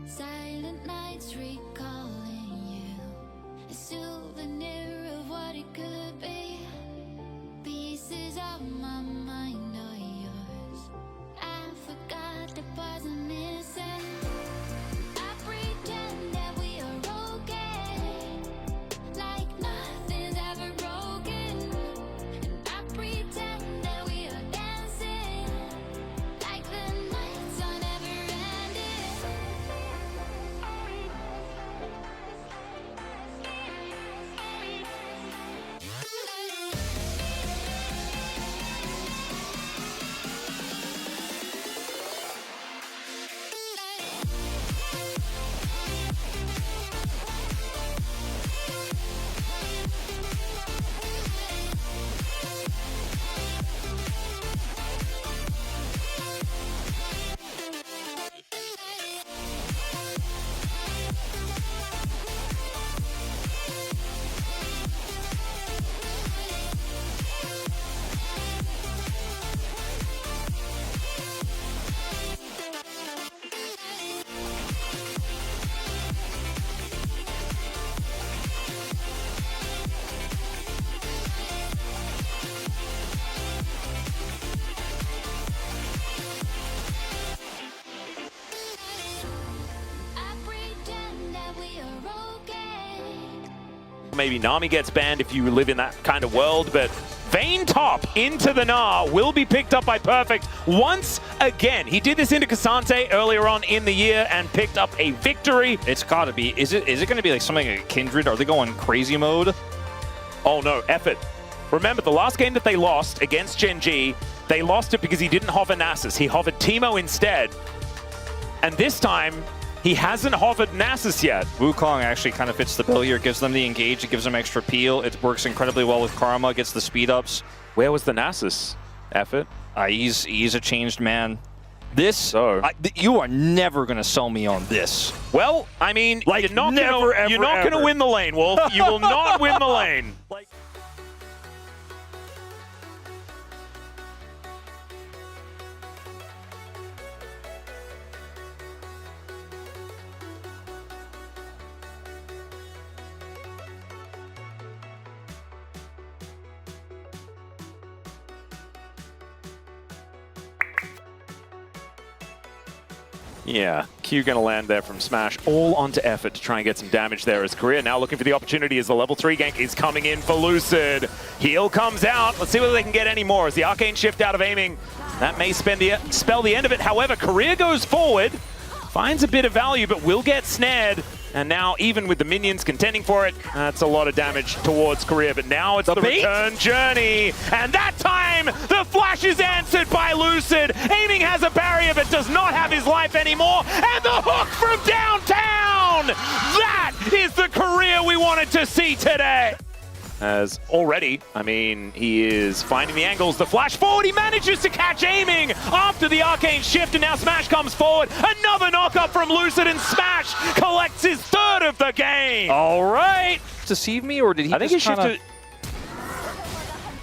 Silent nights recalling you, a souvenir of what it could be. Pieces of my mind are yours. I forgot the parts I'm missing. I pretend that we are okay, like nothing's ever broken. And I pretend that we are dancing, like the nights are never ending. Maybe Nami gets banned if you live in that kind of world, but Vayne top into the Gnar will be picked up by Perfect once again. He did this into Cassante earlier on in the year and picked up a victory. It's gotta be. Is it going to be like something like Kindred? Are they going crazy mode? Oh no, effort. Remember, the last game that they lost against Gen G, they lost it because he didn't hover Nasus. He hovered Teemo instead. And this time, he hasn't hovered Nasus yet. Wukong actually kind of fits the bill here. It gives them the engage. It gives them extra peel. It works incredibly well with Karma. Gets the speed ups. Where was the Nasus effort? He's a changed man. This, you are never going to sell me on this. Well, I mean, like, you're not going to win the lane, Wolf. You will not win the lane. Yeah, Q gonna land there from Smash, all onto effort to try and get some damage there as Korea now looking for the opportunity as the level 3 gank is coming in for Lucid. Heal comes out. Let's see whether they can get any more as the Arcane Shift out of aiming. That may spell the end of it. However, Korea goes forward, finds a bit of value, but will get snared. And now, even with the minions contending for it, that's a lot of damage towards Korea. But now it's the return journey. And that time, the flash is answered by Lucid. Aiming has a barrier, but does not have his life anymore. And the hook from downtown! That is the Korea we wanted to see today. As already, I mean, he is finding the angles. The flash forward, he manages to catch aiming after the Arcane Shift, and now Smash comes forward. Another knock-up from Lucid, and Smash collects his third of the game. All right. Deceive me, or did he I think he shifted.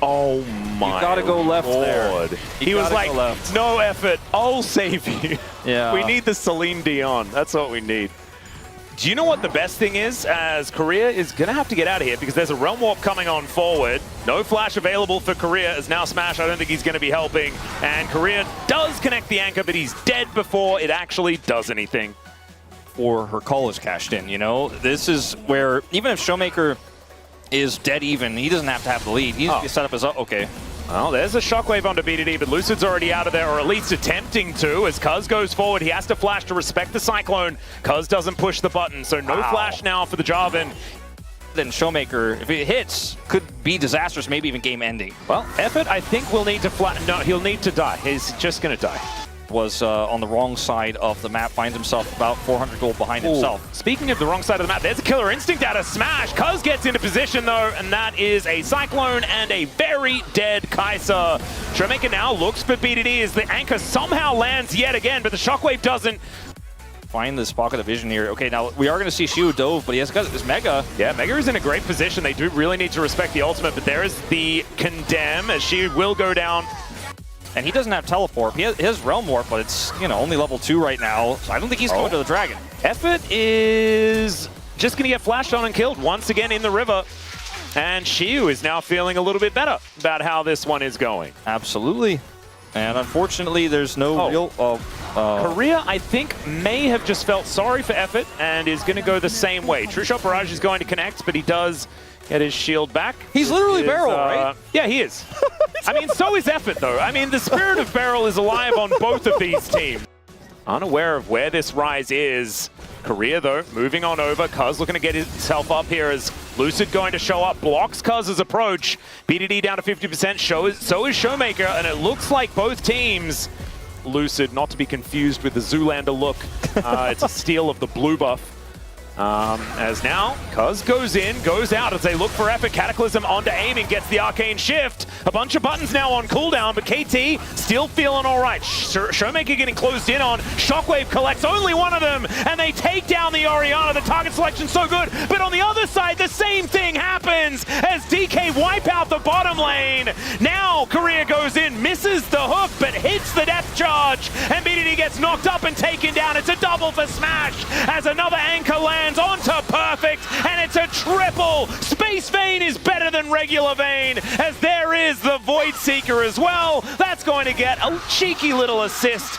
Oh my! You gotta go left Lord. there. He was like, no effort, I'll save you. Yeah. We need the Celine Dion. That's what we need. Do you know what the best thing is? As Korea is going to have to get out of here because there's a Realm Warp coming on forward. No flash available for Korea as now Smash, I don't think he's going to be helping. And Korea does connect the anchor, but he's dead before it actually does anything. Or her call is cashed in, you know? This is where, even if Showmaker is dead even, he doesn't have to have the lead. He's set up as, okay. Well, there's a shockwave onto BDD, but Lucid's already out of there, or at least attempting to, as Cuz goes forward. He has to flash to respect the Cyclone. Cuz doesn't push the button, so no flash now for the Jarvan. Then Showmaker, if it hits, could be disastrous, maybe even game-ending. Well, effort, I think, will need to no, he'll need to die. He's just going to die. Was on the wrong side of the map, finds himself about 400 gold behind himself. Speaking of the wrong side of the map, there's a Killer Instinct out of Smash. Cuz gets into position though, and that is a Cyclone and a very dead Kai'Sa. Showmaker now looks for BDD as the anchor somehow lands yet again, but the Shockwave doesn't. Find this pocket of vision here. Okay, now we are going to see Shiu dove, but he has got this Mega. Yeah, Mega is in a great position. They do really need to respect the ultimate, but there is the Condemn as she will go down. And he doesn't have teleport. He has Realm Warp, but it's, you know, only level 2 right now. So I don't think he's going to the Dragon. Effort is just going to get flashed on and killed once again in the river. And Shiu is now feeling a little bit better about how this one is going. Absolutely. And unfortunately, there's no real... Korea, I think, may have just felt sorry for Effort and is going to go the same way. True Shot Barrage is going to connect, but he does get his shield back. He's literally Beryl, right? Yeah, he is. I mean, so is Effort, though. I mean, the spirit of Beryl is alive on both of these teams. Unaware of where this rise is. Korea, though, moving on over. Cuz looking to get himself up here as Lucid going to show up. Blocks Cuz's approach. BDD down to 50%. So is Showmaker, and it looks like both teams... Lucid, not to be confused with the Zoolander look. It's a steal of the blue buff. As now, Cuz goes in, goes out as they look for Effort. Cataclysm onto aiming, gets the arcane shift. A bunch of buttons now on cooldown, but KT still feeling all right. Showmaker getting closed in on. Shockwave collects only one of them, and they take down the Orianna. The target selection's so good, but on the other side, the same thing happens as DK wipe out the bottom lane. Now, Korea goes in, misses the hook, but hits the depth charge, and BDD gets knocked up and taken down. It's a double for Smash as another anchor lands onto Perfect, and it's a triple. Space Vayne is better than regular Vayne, as there is the Void Seeker as well. That's going to get a cheeky little assist.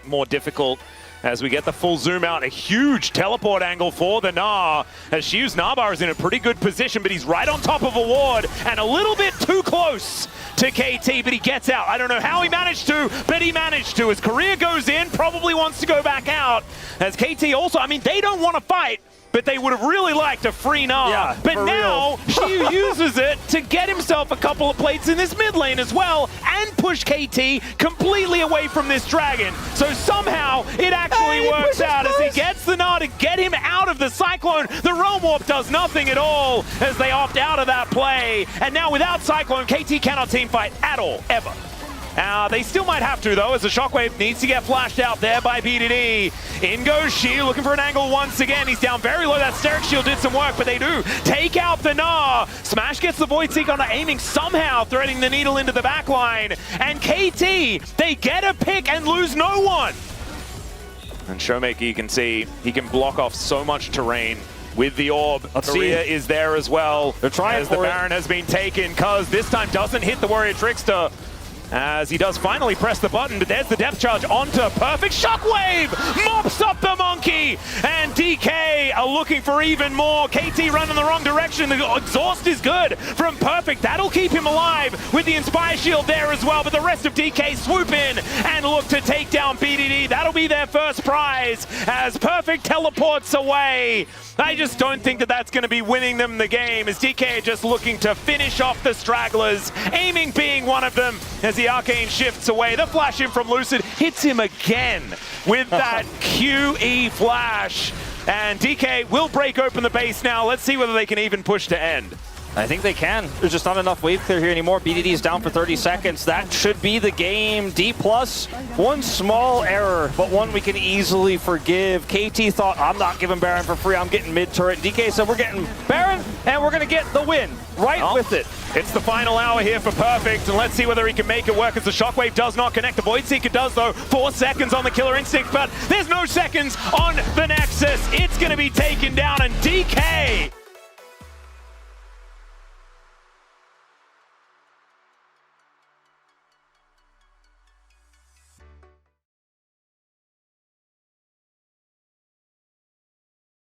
More difficult as we get the full zoom out. A huge teleport angle for the Gnar, as Shiu's Gnar is in a pretty good position, but he's right on top of a ward and a little bit too close to KT, but he gets out. I don't know how he managed to, but he managed to. As Korea goes in, probably wants to go back out. As KT also, I mean, they don't want to fight, but they would have really liked a free Gnar. Yeah, but now, Shiu uses it to get himself a couple of plates in this mid lane as well, and push KT completely away from this dragon. So somehow, it actually works out as he gets the Gnar to get him out of the Cyclone. The Realm Warp does nothing at all as they opt out of that play. And now without Cyclone, KT cannot teamfight at all, ever. They still might have to, though, as the Shockwave needs to get flashed out there by BDD. In goes Shiu, looking for an angle once again. He's down very low. That Steric Shield did some work, but they do take out the Gnar. Smash gets the Void Seek onto aiming, somehow threading the needle into the back line. And KT, they get a pick and lose no one. And Showmaker, you can see, he can block off so much terrain with the orb. Korea is there as well. They're trying as the Baron has been taken. Cuz this time doesn't hit the Warrior Trickster, as he does finally press the button, but there's the depth charge onto Perfect. Shockwave mops up the monkey, and DK are looking for even more. KT running the wrong direction. The exhaust is good from Perfect. That'll keep him alive with the Inspire Shield there as well, but the rest of DK swoop in and look to take down BDD. That'll be their first prize as Perfect teleports away. I just don't think that that's going to be winning them the game, as DK are just looking to finish off the stragglers, aiming being one of them as the arcane shifts away. The flash in from Lucid hits him again with that QE flash, and DK will break open the base now. Let's see whether they can even push to end. I think they can. There's just not enough wave clear here anymore. BDD is down for 30 seconds. That should be the game. D+, one small error, but one we can easily forgive. KT thought, I'm not giving Baron for free, I'm getting mid-turret. DK said, we're getting Baron, and we're going to get the win right with it. It's the final hour here for Perfect, and let's see whether he can make it work, as the Shockwave does not connect. The Void Seeker does, though. 4 seconds on the Killer Instinct, but there's no seconds on the Nexus. It's going to be taken down, and DK